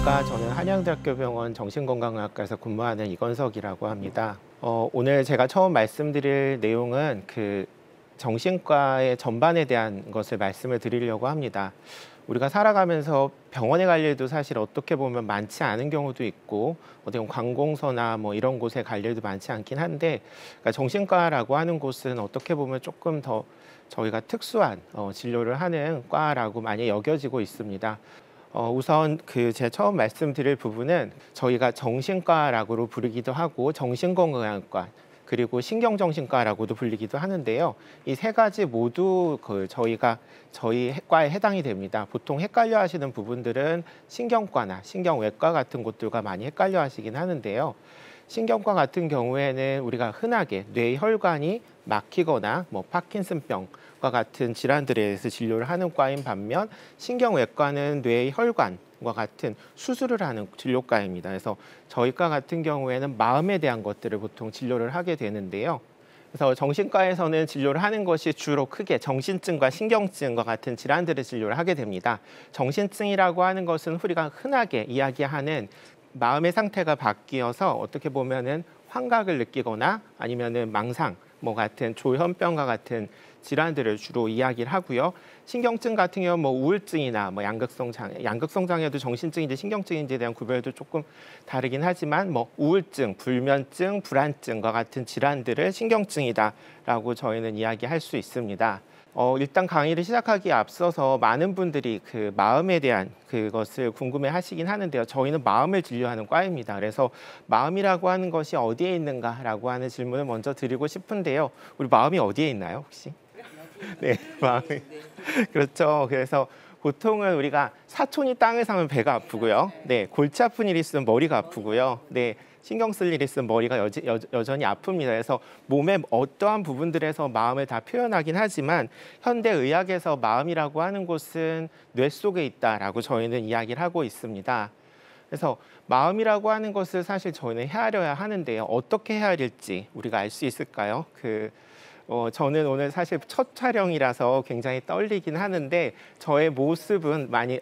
안녕하십니까. 저는 한양대학교 병원 정신건강의학과에서 근무하는 이건석이라고 합니다. 오늘 제가 처음 말씀드릴 내용은 정신과의 전반에 대한 것을 말씀을 드리려고 합니다. 우리가 살아가면서 병원에 갈 일도 사실 어떻게 보면 많지 않은 경우도 있고 어떻게 보면 관공서나 뭐 이런 곳에 갈 일도 많지 않긴 한데, 그러니까 정신과라고 하는 곳은 어떻게 보면 조금 더 저희가 특수한 진료를 하는 과라고 많이 여겨지고 있습니다. 우선 제가 처음 말씀드릴 부분은 저희가 정신과라고 부르기도 하고 정신건강의학과 그리고 신경정신과라고도 불리기도 하는데요. 이 세 가지 모두 저희 과에 해당이 됩니다. 보통 헷갈려 하시는 부분들은 신경과나 신경외과 같은 곳들과 많이 헷갈려 하시긴 하는데요. 신경과 같은 경우에는 우리가 흔하게 뇌혈관이 막히거나 뭐 파킨슨병과 같은 질환들에 대해서 진료를 하는 과인 반면, 신경외과는 뇌혈관과 같은 수술을 하는 진료과입니다. 그래서 저희 과 같은 경우에는 마음에 대한 것들을 보통 진료를 하게 되는데요. 그래서 정신과에서는 진료를 하는 것이 주로 크게 정신증과 신경증과 같은 질환들을 진료를 하게 됩니다. 정신증이라고 하는 것은 우리가 흔하게 이야기하는 마음의 상태가 바뀌어서 어떻게 보면은 환각을 느끼거나 아니면은 망상 같은 조현병과 같은 질환들을 주로 이야기를 하고요. 신경증 같은 경우는 뭐 우울증이나 뭐 양극성 장애도 정신증인지 신경증인지에 대한 구별도 조금 다르긴 하지만 뭐 우울증, 불면증, 불안증과 같은 질환들을 신경증이다라고 저희는 이야기할 수 있습니다. 일단 강의를 시작하기에 앞서서 많은 분들이 마음에 대한 그것을 궁금해 하시긴 하는데요. 저희는 마음을 진료하는 과입니다. 그래서 마음이라고 하는 것이 어디에 있는가라고 하는 질문을 먼저 드리고 싶은데요. 우리 마음이 어디에 있나요, 혹시? 네, 마음이. 그렇죠. 그래서 보통은 우리가 사촌이 땅을 사면 배가 아프고요. 네, 골치 아픈 일이 있으면 머리가 아프고요. 네, 신경 쓸 일이 있으면 머리가 여전히 아픕니다. 그래서 몸의 어떠한 부분들에서 마음을 다 표현하긴 하지만, 현대의학에서 마음이라고 하는 곳은 뇌 속에 있다라고 저희는 이야기를 하고 있습니다. 그래서 마음이라고 하는 것을 사실 저희는 헤아려야 하는데요. 어떻게 헤아릴지 우리가 알 수 있을까요? 저는 오늘 사실 첫 촬영이라서 굉장히 떨리긴 하는데, 저의 모습은 많이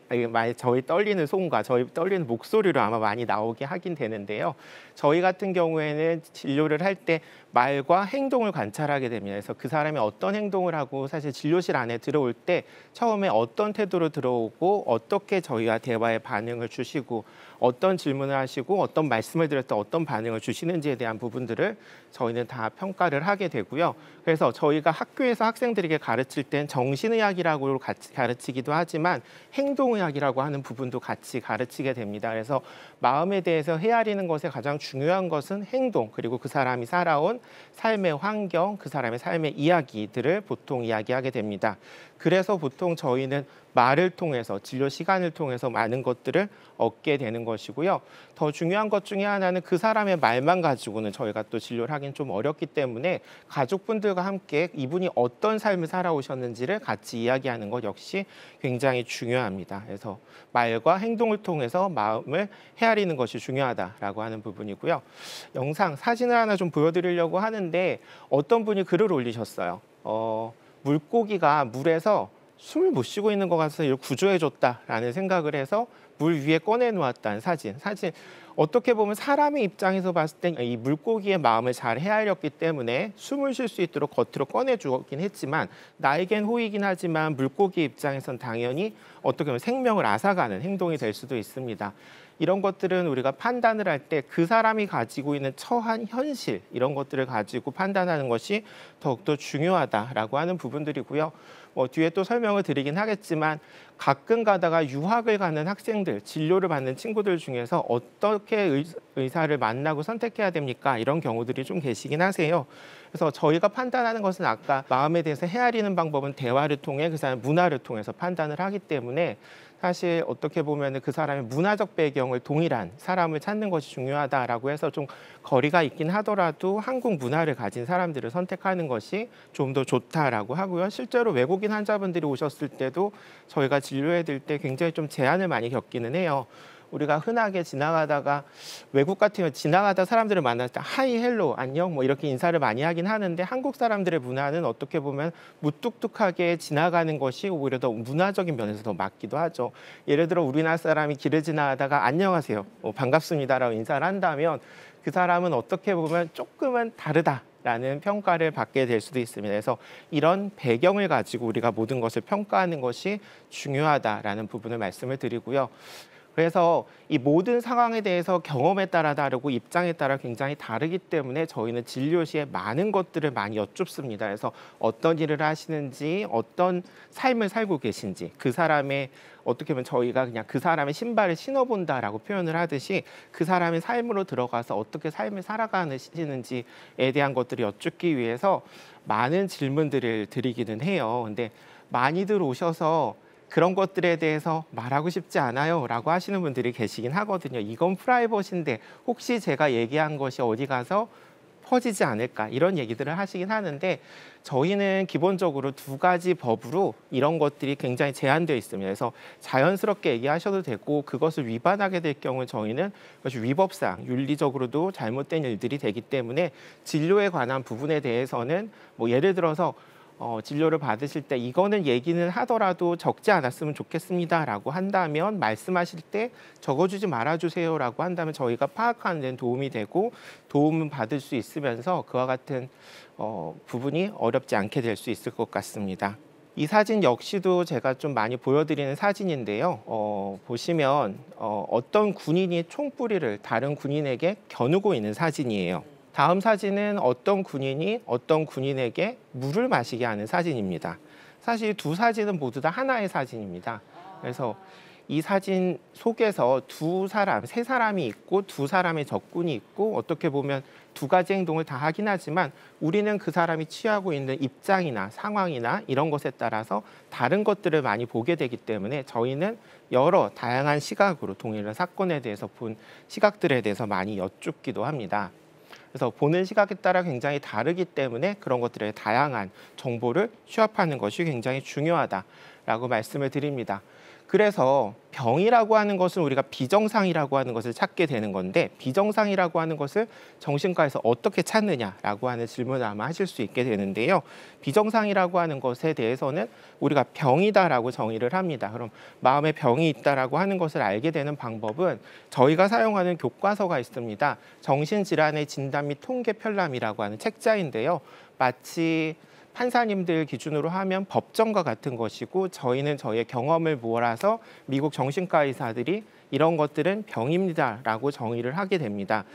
저희 떨리는 손과 저희 떨리는 목소리로 아마 많이 나오게 하긴 되는데요. 저희 같은 경우에는 진료를 할 때 말과 행동을 관찰하게 됩니다. 그래서 그 사람이 어떤 행동을 하고 사실 진료실 안에 들어올 때 처음에 어떤 태도로 들어오고 어떻게 저희와 대화에 반응을 주시고 어떤 질문을 하시고 어떤 말씀을 드릴 때 어떤 반응을 주시는지에 대한 부분들을 저희는 다 평가를 하게 되고요. 그래서 저희가 학교에서 학생들에게 가르칠 땐 정신의학이라고 같이 가르치기도 하지만 행동의학이라고 하는 부분도 같이 가르치게 됩니다. 그래서 마음에 대해서 헤아리는 것에 가장 중요한 것은 행동, 그리고 그 사람이 살아온 삶의 환경, 그 사람의 삶의 이야기들을 보통 이야기하게 됩니다. 그래서 보통 저희는 말을 통해서, 진료 시간을 통해서 많은 것들을 얻게 되는 것이고요. 더 중요한 것 중에 하나는 그 사람의 말만 가지고는 저희가 또 진료를 하긴 좀 어렵기 때문에 가족분들과 함께 이분이 어떤 삶을 살아오셨는지를 같이 이야기하는 것 역시 굉장히 중요합니다. 그래서 말과 행동을 통해서 마음을 헤아리는 것이 중요하다라고 하는 부분이고요. 사진을 하나 좀 보여드리려고 하는데, 어떤 분이 글을 올리셨어요. 물고기가 물에서 숨을 못 쉬고 있는 것 같아서 이걸 구조해줬다라는 생각을 해서 물 위에 꺼내놓았다는 사진. 어떻게 보면 사람의 입장에서 봤을 때 이 물고기의 마음을 잘 헤아렸기 때문에 숨을 쉴 수 있도록 겉으로 꺼내주었긴 했지만, 나에겐 호의긴 하지만 물고기 입장에선 당연히 어떻게 보면 생명을 앗아가는 행동이 될 수도 있습니다. 이런 것들은 우리가 판단을 할 때 그 사람이 가지고 있는 처한 현실, 이런 것들을 가지고 판단하는 것이 더욱더 중요하다라고 하는 부분들이고요. 뒤에 또 설명을 드리긴 하겠지만, 가끔 가다가 유학을 가는 학생들, 진료를 받는 친구들 중에서 어떻게 의사를 만나고 선택해야 됩니까? 이런 경우들이 좀 계시긴 하세요. 그래서 저희가 판단하는 것은 아까 마음에 대해서 헤아리는 방법은 대화를 통해 그 사람의 문화를 통해서 판단을 하기 때문에, 사실 어떻게 보면 그 사람의 문화적 배경을 동일한 사람을 찾는 것이 중요하다라고 해서 좀 거리가 있긴 하더라도 한국 문화를 가진 사람들을 선택하는 것이 좀 더 좋다라고 하고요. 실제로 외국인 환자분들이 오셨을 때도 저희가 진료해 드릴 때 굉장히 좀 제한을 많이 겪기는 해요. 우리가 흔하게 지나가다가 외국 같으면 지나가다 사람들을 만날 때 하이 헬로 안녕 뭐 이렇게 인사를 많이 하긴 하는데 한국 사람들의 문화는 어떻게 보면 무뚝뚝하게 지나가는 것이 오히려 더 문화적인 면에서 더 맞기도 하죠. 예를 들어 우리나라 사람이 길을 지나가다가 안녕하세요, 반갑습니다라고 인사를 한다면 그 사람은 어떻게 보면 조금은 다르다라는 평가를 받게 될 수도 있습니다. 그래서 이런 배경을 가지고 우리가 모든 것을 평가하는 것이 중요하다라는 부분을 말씀을 드리고요. 그래서 이 모든 상황에 대해서 경험에 따라 다르고 입장에 따라 굉장히 다르기 때문에 저희는 진료 시에 많은 것들을 많이 여쭙습니다. 그래서 어떤 일을 하시는지, 어떤 삶을 살고 계신지, 그 사람의 어떻게 보면 저희가 그냥 그 사람의 신발을 신어본다라고 표현을 하듯이 그 사람의 삶으로 들어가서 어떻게 삶을 살아가시는지에 대한 것들을 여쭙기 위해서 많은 질문들을 드리기는 해요. 근데 많이들 오셔서 그런 것들에 대해서 말하고 싶지 않아요 라고 하시는 분들이 계시긴 하거든요. 이건 프라이버시인데 혹시 제가 얘기한 것이 어디 가서 퍼지지 않을까 이런 얘기들을 하시긴 하는데 저희는 기본적으로 두 가지 법으로 이런 것들이 굉장히 제한되어 있습니다. 그래서 자연스럽게 얘기하셔도 되고 그것을 위반하게 될 경우 저희는 그것이 위법상 윤리적으로도 잘못된 일들이 되기 때문에 진료에 관한 부분에 대해서는 뭐 예를 들어서 진료를 받으실 때 이거는 얘기는 하더라도 적지 않았으면 좋겠습니다라고 한다면 말씀하실 때 적어주지 말아주세요라고 한다면 저희가 파악하는 데는 도움이 되고 도움은 받을 수 있으면서 그와 같은 부분이 어렵지 않게 될 수 있을 것 같습니다. 이 사진 역시도 제가 좀 많이 보여드리는 사진인데요. 보시면 어떤 군인이 총뿌리를 다른 군인에게 겨누고 있는 사진이에요. 다음 사진은 어떤 군인이 어떤 군인에게 물을 마시게 하는 사진입니다. 사실 두 사진은 모두 다 하나의 사진입니다. 그래서 이 사진 속에서 두 사람, 세 사람이 있고 두 사람의 적군이 있고 어떻게 보면 두 가지 행동을 다 하긴 하지만 우리는 그 사람이 취하고 있는 입장이나 상황이나 이런 것에 따라서 다른 것들을 많이 보게 되기 때문에 저희는 여러 다양한 시각으로 동일한 사건에 대해서 본 시각들에 대해서 많이 여쭙기도 합니다. 그래서 보는 시각에 따라 굉장히 다르기 때문에 그런 것들의 다양한 정보를 취합하는 것이 굉장히 중요하다라고 말씀을 드립니다. 그래서 병이라고 하는 것은 우리가 비정상이라고 하는 것을 찾게 되는 건데 비정상이라고 하는 것을 정신과에서 어떻게 찾느냐라고 하는 질문을 아마 하실 수 있게 되는데요. 비정상이라고 하는 것에 대해서는 우리가 병이다라고 정의를 합니다. 그럼 마음에 병이 있다라고 하는 것을 알게 되는 방법은 저희가 사용하는 교과서가 있습니다. 정신질환의 진단 및 통계 편람이라고 하는 책자인데요. 마치 판사님들 기준으로 하면 법정과 같은 것이고 저희는 저희의 경험을 몰아서 미국 정신과 의사들이 이런 것들은 병입니다라고 정의를 하게 됩니다.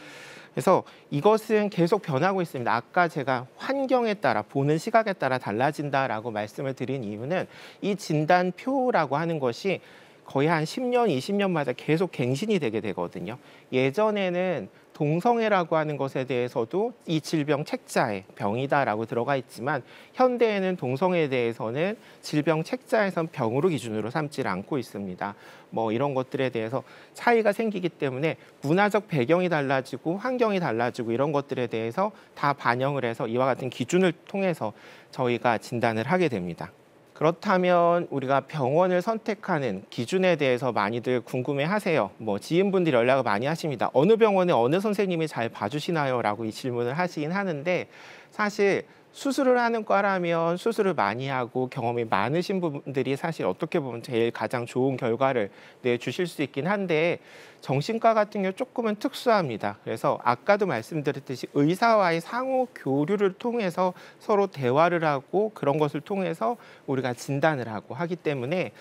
그래서 이것은 계속 변하고 있습니다. 아까 제가 환경에 따라 보는 시각에 따라 달라진다라고 말씀을 드린 이유는 이 진단표라고 하는 것이 거의 한 10년, 20년마다 계속 갱신이 되게 되거든요. 예전에는 동성애라고 하는 것에 대해서도 이 질병 책자에 병이다라고 들어가 있지만 현대에는 동성애에 대해서는 질병 책자에선 병으로 기준으로 삼지 않고 있습니다. 뭐 이런 것들에 대해서 차이가 생기기 때문에 문화적 배경이 달라지고 환경이 달라지고 이런 것들에 대해서 다 반영을 해서 이와 같은 기준을 통해서 저희가 진단을 하게 됩니다. 그렇다면 우리가 병원을 선택하는 기준에 대해서 많이들 궁금해하세요. 뭐 지인분들이 연락을 많이 하십니다. 어느 병원에 어느 선생님이 잘 봐주시나요? 라고 이 질문을 하시긴 하는데 사실 수술을 하는 과라면 수술을 많이 하고 경험이 많으신 분들이 사실 어떻게 보면 제일 가장 좋은 결과를 내주실 수 있긴 한데 정신과 같은 경우 조금은 특수합니다. 그래서 아까도 말씀드렸듯이 의사와의 상호 교류를 통해서 서로 대화를 하고 그런 것을 통해서 우리가 진단을 하고 하기 때문에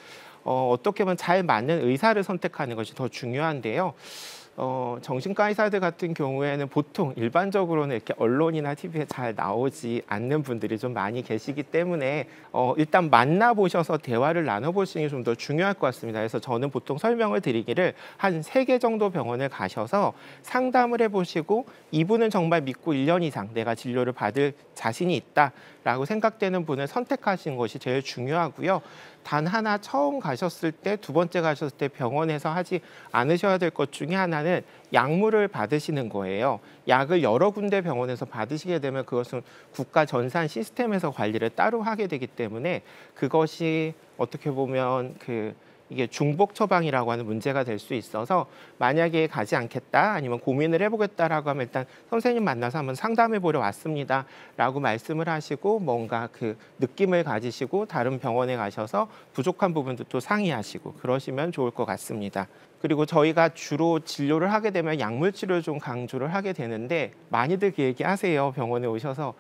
어떻게 보면 잘 맞는 의사를 선택하는 것이 더 중요한데요. 정신과 의사들 같은 경우에는 보통 일반적으로는 이렇게 언론이나 TV에 잘 나오지 않는 분들이 좀 많이 계시기 때문에 일단 만나보셔서 대화를 나눠보시는 게 좀 더 중요할 것 같습니다. 그래서 저는 보통 설명을 드리기를 한 3개 정도 병원을 가셔서 상담을 해보시고 이분은 정말 믿고 1년 이상 내가 진료를 받을 자신이 있다라고 생각되는 분을 선택하시는 것이 제일 중요하고요. 단 하나 처음 가셨을 때, 두 번째 가셨을 때 병원에서 하지 않으셔야 될 것 중에 하나는 약물을 받으시는 거예요. 약을 여러 군데 병원에서 받으시게 되면 그것은 국가 전산 시스템에서 관리를 따로 하게 되기 때문에 그것이 어떻게 보면 그 이게 중복 처방이라고 하는 문제가 될 수 있어서 만약에 가지 않겠다 아니면 고민을 해보겠다라고 하면 일단 선생님 만나서 한번 상담해 보려 왔습니다라고 말씀을 하시고 뭔가 그 느낌을 가지시고 다른 병원에 가셔서 부족한 부분도 또 상의하시고 그러시면 좋을 것 같습니다. 그리고 저희가 주로 진료를 하게 되면 약물 치료를 좀 강조를 하게 되는데 많이들 그 얘기하세요. 병원에 오셔서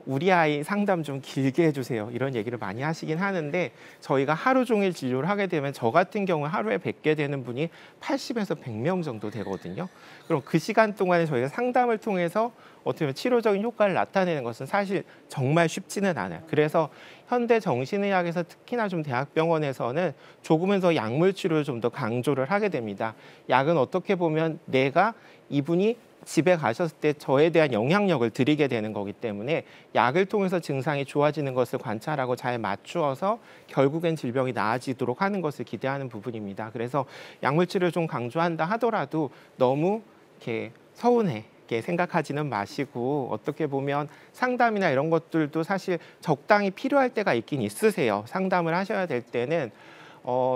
우리 아이 상담 좀 길게 해주세요. 이런 얘기를 많이 하시긴 하는데 저희가 하루 종일 진료를 하게 되면 저 같은 경우에 하루에 뵙게 되는 분이 80에서 100명 정도 되거든요. 그럼 그 시간 동안에 저희가 상담을 통해서 어떻게 보면 치료적인 효과를 나타내는 것은 사실 정말 쉽지는 않아요. 그래서 현대 정신의학에서 특히나 좀 대학병원에서는 조금은 더 약물 치료를 좀 더 강조를 하게 됩니다. 약은 어떻게 보면 내가 이분이 집에 가셨을 때 저에 대한 영향력을 드리게 되는 거기 때문에 약을 통해서 증상이 좋아지는 것을 관찰하고 잘 맞추어서 결국엔 질병이 나아지도록 하는 것을 기대하는 부분입니다. 그래서 약물 치료를 좀 강조한다 하더라도 너무 이렇게 서운해 생각하지는 마시고 어떻게 보면 상담이나 이런 것들도 사실 적당히 필요할 때가 있긴 있으세요. 상담을 하셔야 될 때는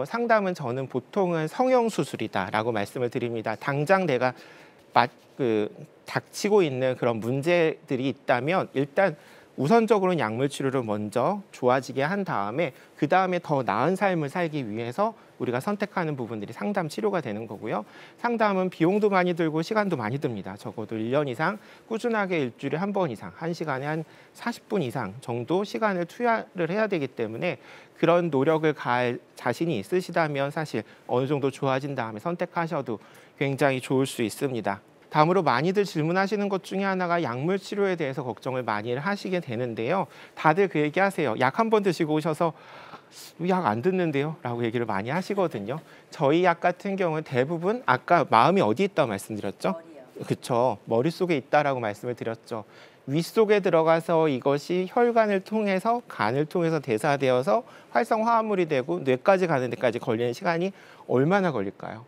상담은 저는 보통은 성형수술이다라고 말씀을 드립니다. 당장 내가 닥치고 있는 그런 문제들이 있다면 일단 우선적으로는 약물 치료를 먼저 좋아지게 한 다음에 그 다음에 더 나은 삶을 살기 위해서 우리가 선택하는 부분들이 상담 치료가 되는 거고요. 상담은 비용도 많이 들고 시간도 많이 듭니다. 적어도 1년 이상 꾸준하게 일주일에 한 번 이상, 1시간에 한 40분 이상 정도 시간을 투여를 해야 되기 때문에 그런 노력을 가할 자신이 있으시다면 사실 어느 정도 좋아진 다음에 선택하셔도 굉장히 좋을 수 있습니다. 다음으로 많이들 질문하시는 것 중에 하나가 약물 치료에 대해서 걱정을 많이 하시게 되는데요. 다들 그 얘기 하세요. 약 한 번 드시고 오셔서 약 안 듣는데요? 라고 얘기를 많이 하시거든요. 저희 약 같은 경우는 대부분 아까 마음이 어디 있다고 말씀드렸죠? 그렇죠. 머릿속에 있다라고 말씀을 드렸죠. 윗속에 들어가서 이것이 혈관을 통해서 간을 통해서 대사되어서 활성 화합물이 되고 뇌까지 가는 데까지 걸리는 시간이 얼마나 걸릴까요?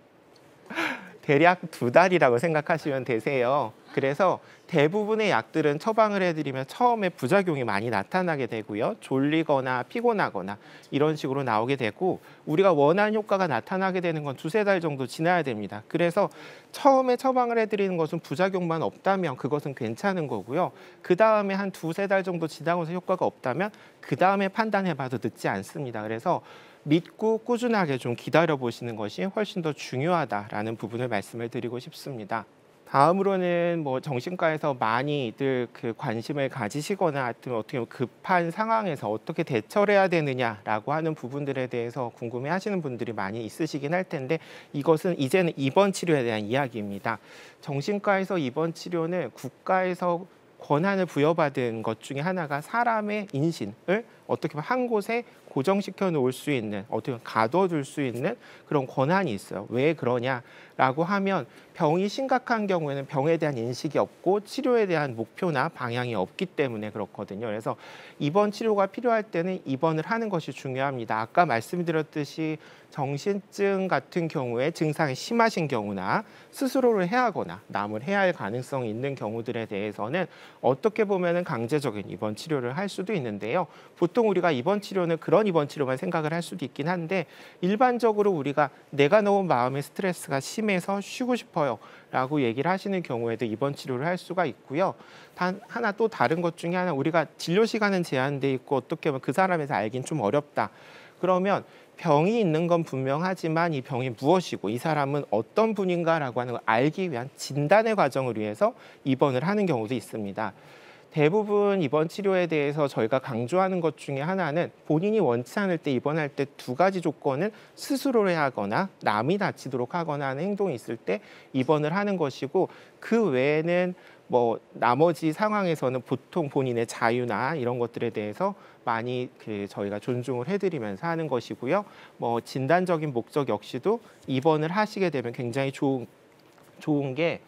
대략 2달이라고 생각하시면 되세요. 그래서 대부분의 약들은 처방을 해드리면 처음에 부작용이 많이 나타나게 되고요. 졸리거나 피곤하거나 이런 식으로 나오게 되고 우리가 원하는 효과가 나타나게 되는 건 2~3달 정도 지나야 됩니다. 그래서 처음에 처방을 해드리는 것은 부작용만 없다면 그것은 괜찮은 거고요. 그 다음에 한 2~3달 정도 지나고서 효과가 없다면 그 다음에 판단해봐도 늦지 않습니다. 그래서 믿고 꾸준하게 좀 기다려 보시는 것이 훨씬 더 중요하다라는 부분을 말씀을 드리고 싶습니다. 다음으로는 뭐 정신과에서 많이들 그 관심을 가지시거나 하여튼 어떻게 보면 급한 상황에서 어떻게 대처를 해야 되느냐라고 하는 부분들에 대해서 궁금해 하시는 분들이 많이 있으시긴 할 텐데 이것은 이제는 입원 치료에 대한 이야기입니다. 정신과에서 입원 치료는 국가에서 권한을 부여받은 것 중에 하나가 사람의 인신을 어떻게 보면 한 곳에 고정시켜 놓을 수 있는 어떻게 보면 가둬둘 수 있는 그런 권한이 있어요. 왜 그러냐라고 하면 병이 심각한 경우에는 병에 대한 인식이 없고 치료에 대한 목표나 방향이 없기 때문에 그렇거든요. 그래서 입원 치료가 필요할 때는 입원을 하는 것이 중요합니다. 아까 말씀드렸듯이 정신증 같은 경우에 증상이 심하신 경우나 스스로를 해하거나 남을 해할 가능성이 있는 경우들에 대해서는 어떻게 보면은 강제적인 입원 치료를 할 수도 있는데요. 보통 우리가 입원 치료는 그런 입원 치료만 생각을 할 수도 있긴 한데 일반적으로 우리가 내가 너무 마음의 스트레스가 심해서 쉬고 싶어요 라고 얘기를 하시는 경우에도 입원 치료를 할 수가 있고요. 단 하나 또 다른 것 중에 하나 우리가 진료 시간은 제한돼 있고 어떻게 보면 그 사람에서 알긴 좀 어렵다. 그러면 병이 있는 건 분명하지만 이 병이 무엇이고 이 사람은 어떤 분인가라고 하는 걸 알기 위한 진단의 과정을 위해서 입원을 하는 경우도 있습니다. 대부분 입원 치료에 대해서 저희가 강조하는 것 중에 하나는 본인이 원치 않을 때 입원할 때 2가지 조건은 스스로를 하거나 남이 다치도록 하거나 하는 행동이 있을 때 입원을 하는 것이고 그 외에는 뭐 나머지 상황에서는 보통 본인의 자유나 이런 것들에 대해서 많이 저희가 존중을 해드리면서 하는 것이고요. 뭐 진단적인 목적 역시도 입원을 하시게 되면 굉장히 좋은 게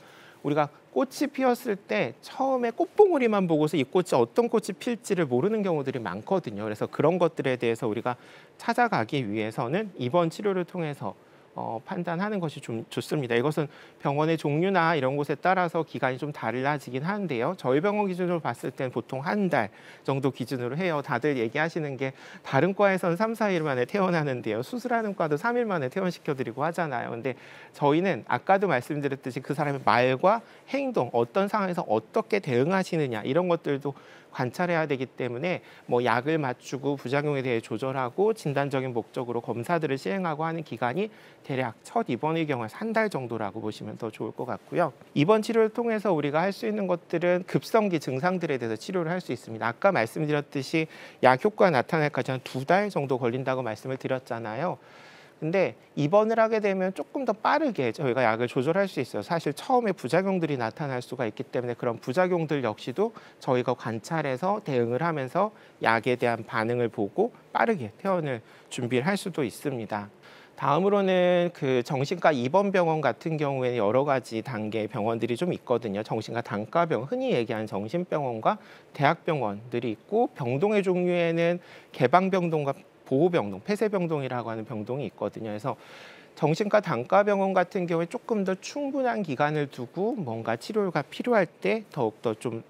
우리가 꽃이 피었을 때 처음에 꽃봉오리만 보고서 이 꽃이 어떤 꽃이 필지를 모르는 경우들이 많거든요. 그래서 그런 것들에 대해서 우리가 찾아가기 위해서는 입원 치료를 통해서 판단하는 것이 좀 좋습니다. 이것은 병원의 종류나 이런 곳에 따라서 기간이 좀 달라지긴 하는데요. 저희 병원 기준으로 봤을 땐 보통 한 달 정도 기준으로 해요. 다들 얘기하시는 게 다른 과에서는 3, 4일 만에 퇴원하는데요. 수술하는 과도 3일 만에 퇴원시켜드리고 하잖아요. 근데 저희는 아까도 말씀드렸듯이 그 사람의 말과 행동, 어떤 상황에서 어떻게 대응하시느냐 이런 것들도 관찰해야 되기 때문에 뭐 약을 맞추고 부작용에 대해 조절하고 진단적인 목적으로 검사들을 시행하고 하는 기간이 대략 첫 입원의 경우에 한 달 정도라고 보시면 더 좋을 것 같고요. 입원 치료를 통해서 우리가 할 수 있는 것들은 급성기 증상들에 대해서 치료를 할 수 있습니다. 아까 말씀드렸듯이 약 효과가 나타날까지 한 2달 정도 걸린다고 말씀을 드렸잖아요. 근데 입원을 하게 되면 조금 더 빠르게 저희가 약을 조절할 수 있어요. 사실 처음에 부작용들이 나타날 수가 있기 때문에 그런 부작용들 역시도 저희가 관찰해서 대응을 하면서 약에 대한 반응을 보고 빠르게 퇴원을 준비를 할 수도 있습니다. 다음으로는 그 정신과 입원병원 같은 경우에는 여러 가지 단계의 병원들이 좀 있거든요. 정신과 단과병원, 흔히 얘기하는 정신병원과 대학병원들이 있고 병동의 종류에는 개방병동과 보호병동, 폐쇄병동이라고 하는 병동이 있거든요. 그래서 정신과 단과병원 같은 경우에 조금 더 충분한 기간을 두고 뭔가 치료가 필요할 때 더욱더 좀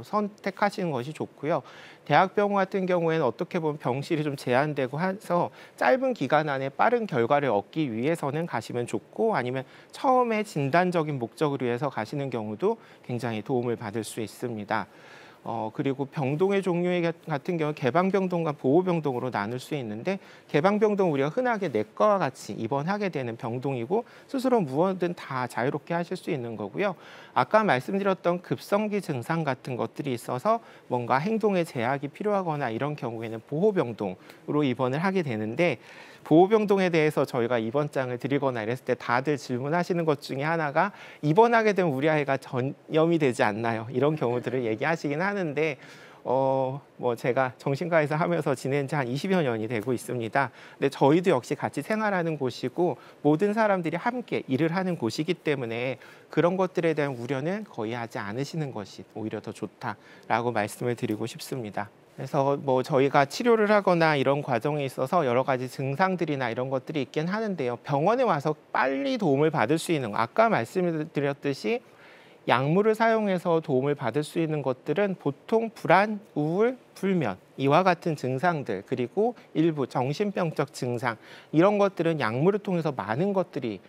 선택하시는 것이 좋고요. 대학병원 같은 경우에는 어떻게 보면 병실이 좀 제한되고 해서 짧은 기간 안에 빠른 결과를 얻기 위해서는 가시면 좋고 아니면 처음에 진단적인 목적을 위해서 가시는 경우도 굉장히 도움을 받을 수 있습니다. 그리고 병동의 종류 같은 경우 개방병동과 보호병동으로 나눌 수 있는데 개방병동 우리가 흔하게 내과와 같이 입원하게 되는 병동이고 스스로 무엇든 다 자유롭게 하실 수 있는 거고요. 아까 말씀드렸던 급성기 증상 같은 것들이 있어서 뭔가 행동에 제약이 필요하거나 이런 경우에는 보호병동으로 입원을 하게 되는데 보호병동에 대해서 저희가 입원장을 드리거나 이랬을 때 다들 질문하시는 것 중에 하나가 입원하게 되면 우리 아이가 전염이 되지 않나요? 이런 경우들을 얘기하시긴 하는데 뭐 제가 정신과에서 하면서 지낸 지 한 20여 년이 되고 있습니다. 근데 저희도 역시 같이 생활하는 곳이고 모든 사람들이 함께 일을 하는 곳이기 때문에 그런 것들에 대한 우려는 거의 하지 않으시는 것이 오히려 더 좋다라고 말씀을 드리고 싶습니다. 그래서 뭐 저희가 치료를 하거나 이런 과정에 있어서 여러 가지 증상들이나 이런 것들이 있긴 하는데요. 병원에 와서 빨리 도움을 받을 수 있는 거, 아까 말씀드렸듯이 약물을 사용해서 도움을 받을 수 있는 것들은 보통 불안, 우울, 불면 이와 같은 증상들 그리고 일부 정신병적 증상 이런 것들은 약물을 통해서 많은 것들이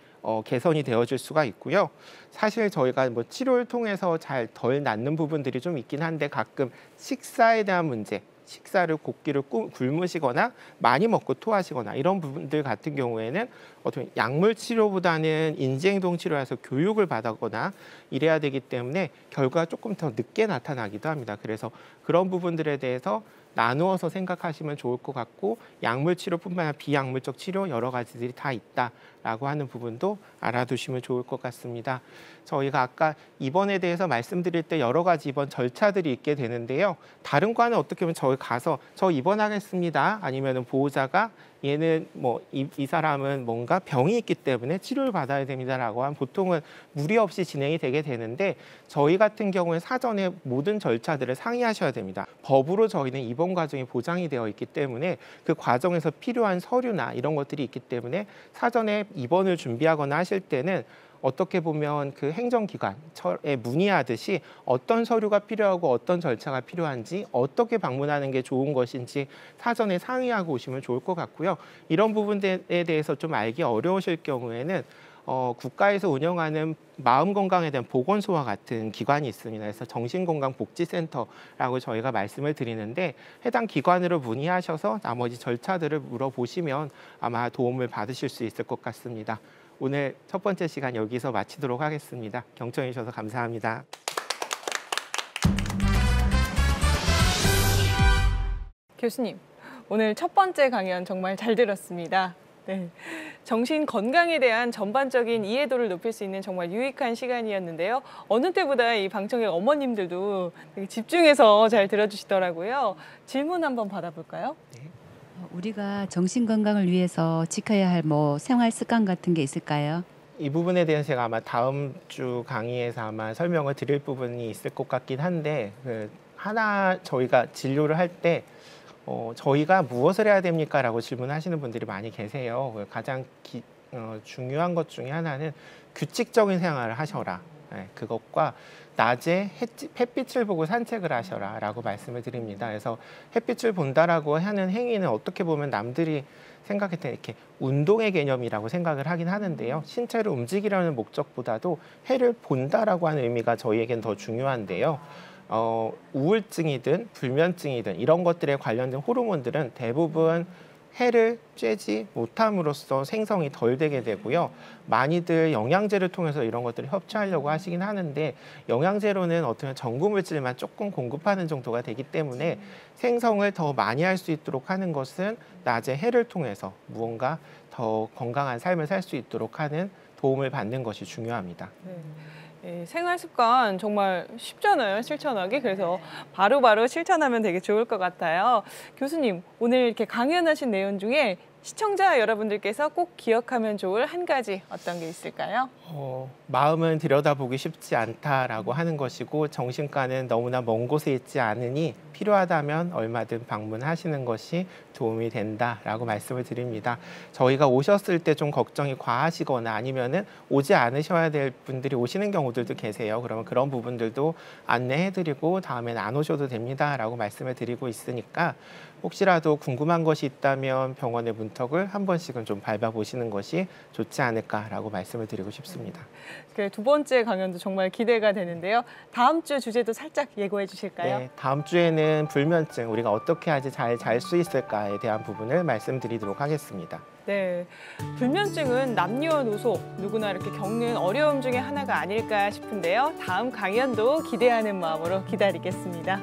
개선이 되어질 수가 있고요. 사실 저희가 뭐 치료를 통해서 잘 덜 낫는 부분들이 좀 있긴 한데 가끔 식사에 대한 문제, 식사를 곡기를 굶으시거나 많이 먹고 토하시거나 이런 부분들 같은 경우에는 어떤 약물 치료보다는 인지행동 치료에서 교육을 받거나 이래야 되기 때문에 결과가 조금 더 늦게 나타나기도 합니다. 그래서 그런 부분들에 대해서 나누어서 생각하시면 좋을 것 같고 약물 치료뿐만 아니라 비약물적 치료 여러 가지들이 다 있다라고 하는 부분도 알아두시면 좋을 것 같습니다. 저희가 아까 입원에 대해서 말씀드릴 때 여러 가지 입원 절차들이 있게 되는데요. 다른 과는 어떻게 보면 저희 가서 저 입원하겠습니다. 아니면은 보호자가 얘는 뭐 이 사람은 뭔가 병이 있기 때문에 치료를 받아야 됩니다라고 하면 보통은 무리 없이 진행이 되게 되는데 저희 같은 경우에 사전에 모든 절차들을 상의하셔야 됩니다. 법으로 저희는 입원 과정이 보장이 되어 있기 때문에 그 과정에서 필요한 서류나 이런 것들이 있기 때문에 사전에 입원을 준비하거나 하실 때는 어떻게 보면 그 행정기관에 문의하듯이 어떤 서류가 필요하고 어떤 절차가 필요한지 어떻게 방문하는 게 좋은 것인지 사전에 상의하고 오시면 좋을 것 같고요. 이런 부분에 대해서 좀 알기 어려우실 경우에는 국가에서 운영하는 마음 건강에 대한 보건소와 같은 기관이 있습니다. 그래서 정신건강복지센터라고 저희가 말씀을 드리는데 해당 기관으로 문의하셔서 나머지 절차들을 물어보시면 아마 도움을 받으실 수 있을 것 같습니다. 오늘 첫 번째 시간 여기서 마치도록 하겠습니다. 경청해 주셔서 감사합니다. 교수님, 오늘 첫 번째 강연 정말 잘 들었습니다. 네, 정신 건강에 대한 전반적인 이해도를 높일 수 있는 정말 유익한 시간이었는데요. 어느 때보다 이 방청객 어머님들도 되게 집중해서 잘 들어주시더라고요. 질문 한번 받아볼까요? 네. 우리가 정신 건강을 위해서 지켜야 할 뭐 생활 습관 같은 게 있을까요? 이 부분에 대해서 제가 아마 다음 주 강의에서 아마 설명을 드릴 부분이 있을 것 같긴 한데 하나 저희가 진료를 할 때 저희가 무엇을 해야 됩니까? 라고 질문하시는 분들이 많이 계세요. 가장 중요한 것 중에 하나는 규칙적인 생활을 하셔라. 그것과 낮에 햇빛을 보고 산책을 하셔라 라고 말씀을 드립니다. 그래서 햇빛을 본다라고 하는 행위는 어떻게 보면 남들이 생각할 때 이렇게 운동의 개념이라고 생각을 하긴 하는데요. 신체를 움직이려는 목적보다도 해를 본다라고 하는 의미가 저희에겐 더 중요한데요. 우울증이든 불면증이든 이런 것들에 관련된 호르몬들은 대부분 해를 쬐지 못함으로써 생성이 덜 되게 되고요. 많이들 영양제를 통해서 이런 것들을 섭취하려고 하시긴 하는데 영양제로는 어떤 전구물질만 조금 공급하는 정도가 되기 때문에 생성을 더 많이 할 수 있도록 하는 것은 낮에 해를 통해서 무언가 더 건강한 삶을 살 수 있도록 하는 도움을 받는 것이 중요합니다. 생활 습관 정말 쉽잖아요, 실천하기. 그래서 바로바로 실천하면 되게 좋을 것 같아요. 교수님, 오늘 이렇게 강연하신 내용 중에 시청자 여러분들께서 꼭 기억하면 좋을 한 가지 어떤 게 있을까요? 마음은 들여다보기 쉽지 않다라고 하는 것이고 정신과는 너무나 먼 곳에 있지 않으니 필요하다면 얼마든 방문하시는 것이 도움이 된다라고 말씀을 드립니다. 저희가 오셨을 때 좀 걱정이 과하시거나 아니면은 오지 않으셔야 될 분들이 오시는 경우들도 계세요. 그러면 그런 부분들도 안내해드리고 다음엔 안 오셔도 됩니다라고 말씀을 드리고 있으니까 혹시라도 궁금한 것이 있다면 병원의 문턱을 한 번씩은 좀 밟아보시는 것이 좋지 않을까라고 말씀을 드리고 싶습니다. 두 번째 강연도 정말 기대가 되는데요. 다음 주 주제도 살짝 예고해 주실까요? 네, 다음 주에는 불면증, 우리가 어떻게 하지 잘 잘 수 있을까에 대한 부분을 말씀드리도록 하겠습니다. 네, 불면증은 남녀노소 누구나 이렇게 겪는 어려움 중에 하나가 아닐까 싶은데요. 다음 강연도 기대하는 마음으로 기다리겠습니다.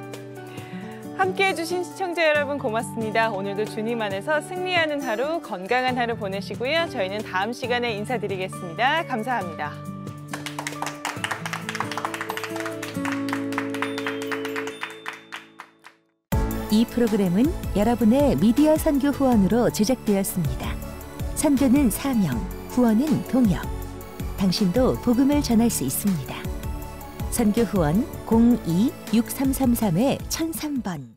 함께해 주신 시청자 여러분 고맙습니다. 오늘도 주님 안에서 승리하는 하루, 건강한 하루 보내시고요. 저희는 다음 시간에 인사드리겠습니다. 감사합니다. 이 프로그램은 여러분의 미디어 선교 후원으로 제작되었습니다. 선교는 사명, 후원은 동역. 당신도 복음을 전할 수 있습니다. 선교 후원 02-6333-1003번